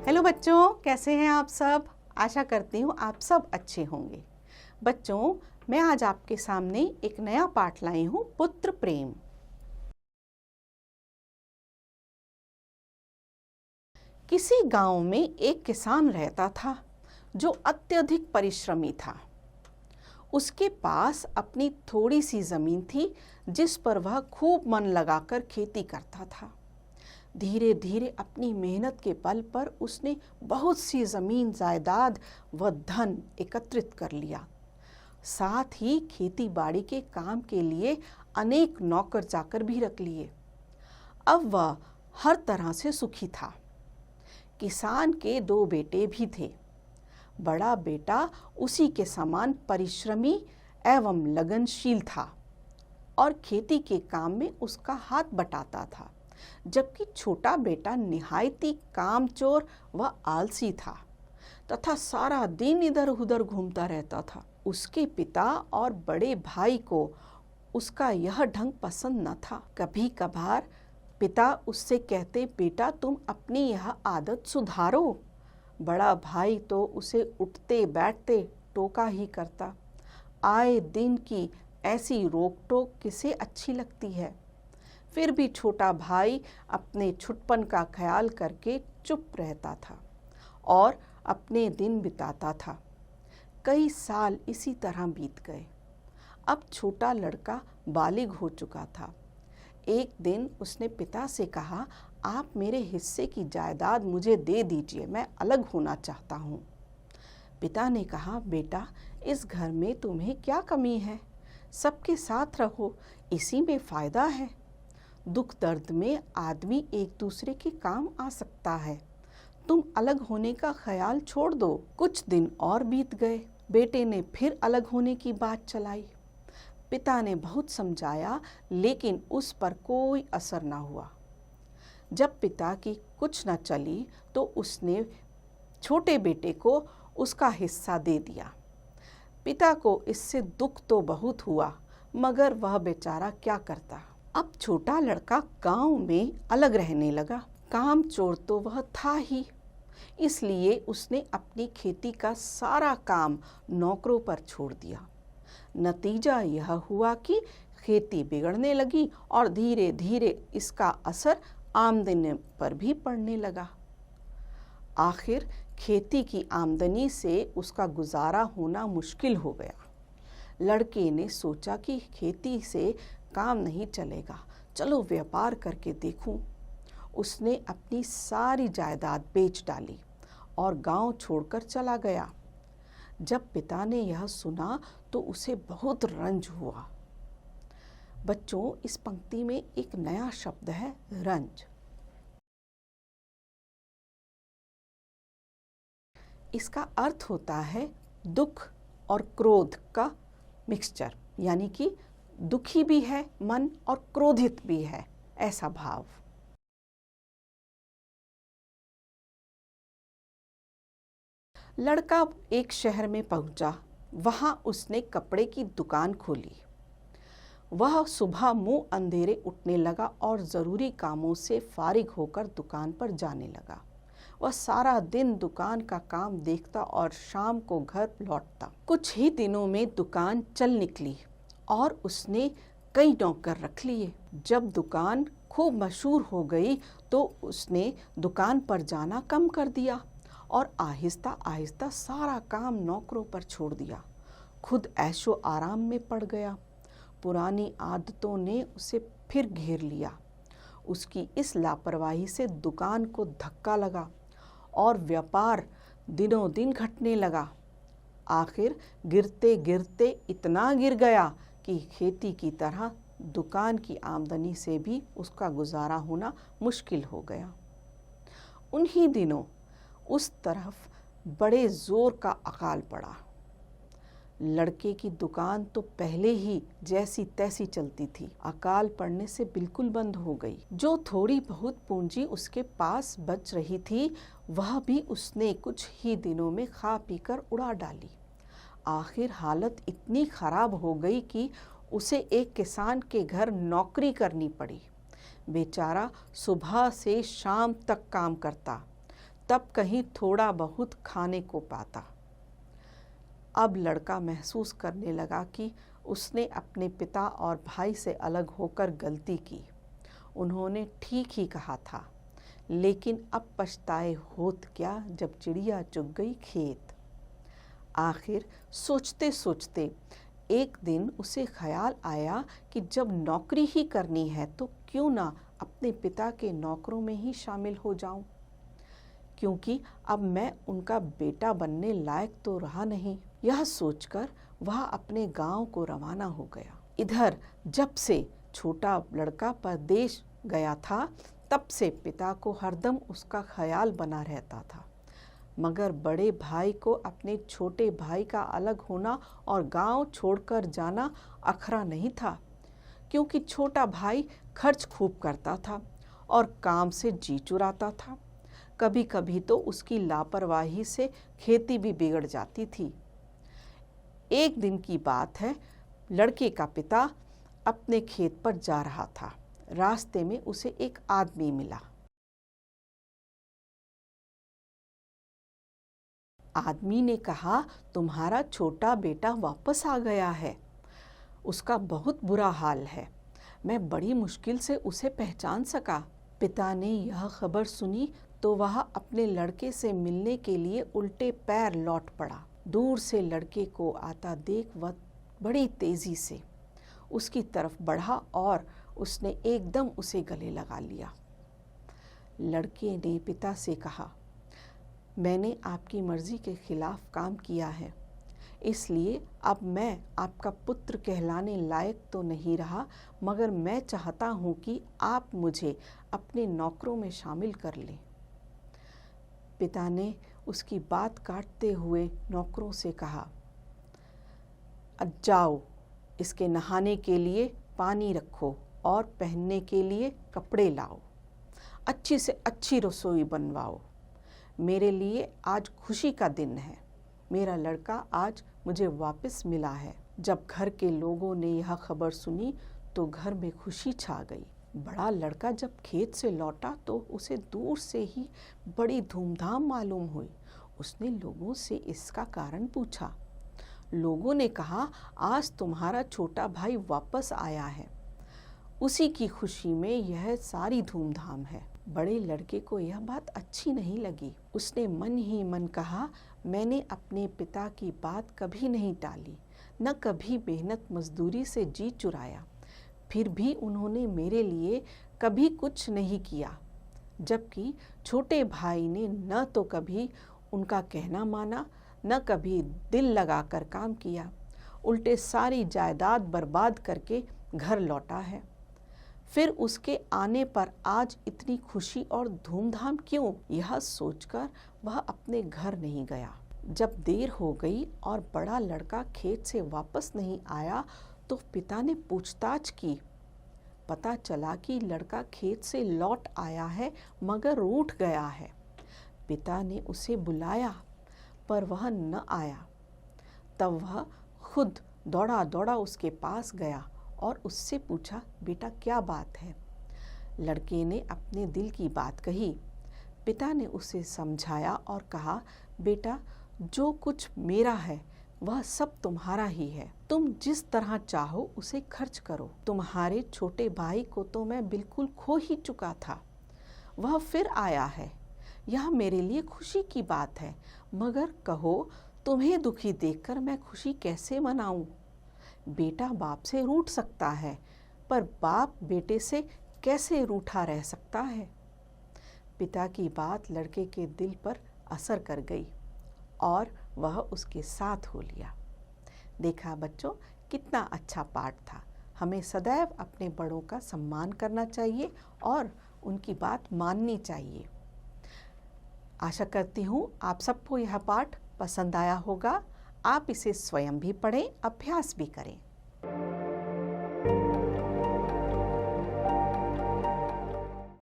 Hello बच्चों, कैसे हैं आप सब। आशा करती हूँ आप सब अच्छे होंगे। बच्चों, मैं आज आपके सामने एक नया पाठ लाई हूँ, पुत्र प्रेम। किसी गांव में एक किसान रहता था जो अत्यधिक परिश्रमी था। उसके पास अपनी थोड़ी सी जमीन थी जिस पर वह खूब मन लगाकर खेती करता था। धीरे धीरे अपनी मेहनत के बल पर उसने बहुत सी जमीन जायदाद व धन एकत्रित कर लिया। साथ ही खेती बाड़ी के काम के लिए अनेक नौकर चाकर भी रख लिए। अब वह हर तरह से सुखी था। किसान के 2 बेटे भी थे। बड़ा बेटा उसी के समान परिश्रमी एवं लगनशील था और खेती के काम में उसका हाथ बटाता था, जबकि छोटा बेटा निहायती कामचोर व आलसी था तथा सारा दिन इधर उधर घूमता रहता था। उसके पिता और बड़े भाई को उसका यह ढंग पसंद न था। कभी कभार पिता उससे कहते, बेटा तुम अपनी यह आदत सुधारो। बड़ा भाई तो उसे उठते बैठते टोका ही करता। आए दिन की ऐसी रोक टोक किसे अच्छी लगती है। फिर भी छोटा भाई अपने छुटपन का ख्याल करके चुप रहता था और अपने दिन बिताता था। कई साल इसी तरह बीत गए। अब छोटा लड़का बालिग हो चुका था। एक दिन उसने पिता से कहा, आप मेरे हिस्से की जायदाद मुझे दे दीजिए, मैं अलग होना चाहता हूँ। पिता ने कहा, बेटा इस घर में तुम्हें क्या कमी है, सबके साथ रहो, इसी में फ़ायदा है। दुख दर्द में आदमी एक दूसरे के काम आ सकता है। तुम अलग होने का ख्याल छोड़ दो। कुछ दिन और बीत गए। बेटे ने फिर अलग होने की बात चलाई। पिता ने बहुत समझाया, लेकिन उस पर कोई असर न हुआ। जब पिता की कुछ न चली तो उसने छोटे बेटे को उसका हिस्सा दे दिया। पिता को इससे दुख तो बहुत हुआ, मगर वह बेचारा क्या करता। अब छोटा लड़का गांव में अलग रहने लगा। काम चोर तो वह था ही, इसलिए उसने अपनी खेती का सारा काम नौकरों पर छोड़ दिया। नतीजा यह हुआ कि खेती बिगड़ने लगी और धीरे धीरे इसका असर आमदनी पर भी पड़ने लगा। आखिर खेती की आमदनी से उसका गुजारा होना मुश्किल हो गया। लड़के ने सोचा कि खेती से काम नहीं चलेगा, चलो व्यापार करके देखूं। उसने अपनी सारी जायदाद बेच डाली और गांव छोड़कर चला गया। जब पिता ने यह सुना तो उसे बहुत रंज हुआ। बच्चों, इस पंक्ति में एक नया शब्द है, रंज। इसका अर्थ होता है दुख और क्रोध का मिक्सचर, यानी कि दुखी भी है मन और क्रोधित भी है, ऐसा भाव। लड़का एक शहर में पहुंचा। वहां उसने कपड़े की दुकान खोली। वह सुबह मुंह अंधेरे उठने लगा और जरूरी कामों से फारिग होकर दुकान पर जाने लगा। वह सारा दिन दुकान का काम देखता और शाम को घर लौटता। कुछ ही दिनों में दुकान चल निकली और उसने कई नौकर रख लिए। जब दुकान खूब मशहूर हो गई तो उसने दुकान पर जाना कम कर दिया और आहिस्ता आहिस्ता सारा काम नौकरों पर छोड़ दिया। खुद ऐशो आराम में पड़ गया। पुरानी आदतों ने उसे फिर घेर लिया। उसकी इस लापरवाही से दुकान को धक्का लगा और व्यापार दिनों दिन घटने लगा। आखिर गिरते गिरते इतना गिर गया कि खेती की तरह दुकान की आमदनी से भी उसका गुजारा होना मुश्किल हो गया। उन्हीं दिनों उस तरफ बड़े जोर का अकाल पड़ा। लड़के की दुकान तो पहले ही जैसी तैसी चलती थी, अकाल पड़ने से बिल्कुल बंद हो गई। जो थोड़ी बहुत पूंजी उसके पास बच रही थी, वह भी उसने कुछ ही दिनों में खा पीकर उड़ा डाली। आखिर हालत इतनी खराब हो गई कि उसे एक किसान के घर नौकरी करनी पड़ी। बेचारा सुबह से शाम तक काम करता, तब कहीं थोड़ा बहुत खाने को पाता। अब लड़का महसूस करने लगा कि उसने अपने पिता और भाई से अलग होकर गलती की। उन्होंने ठीक ही कहा था, लेकिन अब पछताए होत क्या जब चिड़िया चुग गई खेत। आखिर सोचते सोचते एक दिन उसे ख्याल आया कि जब नौकरी ही करनी है तो क्यों ना अपने पिता के नौकरों में ही शामिल हो जाऊं, क्योंकि अब मैं उनका बेटा बनने लायक तो रहा नहीं। यह सोचकर वह अपने गांव को रवाना हो गया। इधर जब से छोटा लड़का परदेश गया था, तब से पिता को हरदम उसका ख्याल बना रहता था, मगर बड़े भाई को अपने छोटे भाई का अलग होना और गांव छोड़कर जाना अखरा नहीं था, क्योंकि छोटा भाई खर्च खूब करता था और काम से जी चुराता था। कभी कभी तो उसकी लापरवाही से खेती भी बिगड़ जाती थी। एक दिन की बात है, लड़के का पिता अपने खेत पर जा रहा था। रास्ते में उसे एक आदमी मिला। आदमी ने कहा, तुम्हारा छोटा बेटा वापस आ गया है। उसका बहुत बुरा हाल है। मैं बड़ी मुश्किल से उसे पहचान सका। पिता ने यह खबर सुनी तो वह अपने लड़के से मिलने के लिए उल्टे पैर लौट पड़ा। दूर से लड़के को आता देख वह बड़ी तेजी से उसकी तरफ बढ़ा और उसने एकदम उसे गले लगा लिया। लड़के ने पिता से कहा, मैंने आपकी मर्जी के खिलाफ काम किया है, इसलिए अब मैं आपका पुत्र कहलाने लायक तो नहीं रहा, मगर मैं चाहता हूँ कि आप मुझे अपने नौकरों में शामिल कर लें। पिता ने उसकी बात काटते हुए नौकरों से कहा, जाओ, इसके नहाने के लिए पानी रखो और पहनने के लिए कपड़े लाओ, अच्छी से अच्छी रसोई बनवाओ। मेरे लिए आज खुशी का दिन है। मेरा लड़का आज मुझे वापस मिला है। जब घर के लोगों ने यह खबर सुनी तो घर में खुशी छा गई। बड़ा लड़का जब खेत से लौटा तो उसे दूर से ही बड़ी धूमधाम मालूम हुई। उसने लोगों से इसका कारण पूछा। लोगों ने कहा, आज तुम्हारा छोटा भाई वापस आया है, उसी की खुशी में यह सारी धूमधाम है। बड़े लड़के को यह बात अच्छी नहीं लगी। उसने मन ही मन कहा, मैंने अपने पिता की बात कभी नहीं टाली, न कभी मेहनत मजदूरी से जी चुराया, फिर भी उन्होंने मेरे लिए कभी कुछ नहीं किया। जबकि छोटे भाई ने न तो कभी उनका कहना माना, न कभी दिल लगाकर काम किया, उल्टे सारी जायदाद बर्बाद करके घर लौटा है। फिर उसके आने पर आज इतनी खुशी और धूमधाम क्यों? यह सोचकर वह अपने घर नहीं गया। जब देर हो गई और बड़ा लड़का खेत से वापस नहीं आया तो पिता ने पूछताछ की। पता चला कि लड़का खेत से लौट आया है, मगर रूठ गया है। पिता ने उसे बुलाया पर वह न आया। तब वह खुद दौड़ा दौड़ा उसके पास गया और उससे पूछा, बेटा क्या बात है? लड़के ने अपने दिल की बात कही। पिता ने उसे समझाया और कहा, बेटा जो कुछ मेरा है वह सब तुम्हारा ही है। तुम जिस तरह चाहो उसे खर्च करो। तुम्हारे छोटे भाई को तो मैं बिल्कुल खो ही चुका था, वह फिर आया है। यह मेरे लिए खुशी की बात है, मगर कहो तुम्हें दुखी देखकर मैं खुशी कैसे मनाऊं? बेटा बाप से रूठ सकता है, पर बाप बेटे से कैसे रूठा रह सकता है? पिता की बात लड़के के दिल पर असर कर गई और वह उसके साथ हो लिया। देखा बच्चों, कितना अच्छा पाठ था। हमें सदैव अपने बड़ों का सम्मान करना चाहिए और उनकी बात माननी चाहिए। आशा करती हूँ आप सबको यह पाठ पसंद आया होगा। आप इसे स्वयं भी पढ़ें, अभ्यास भी करें।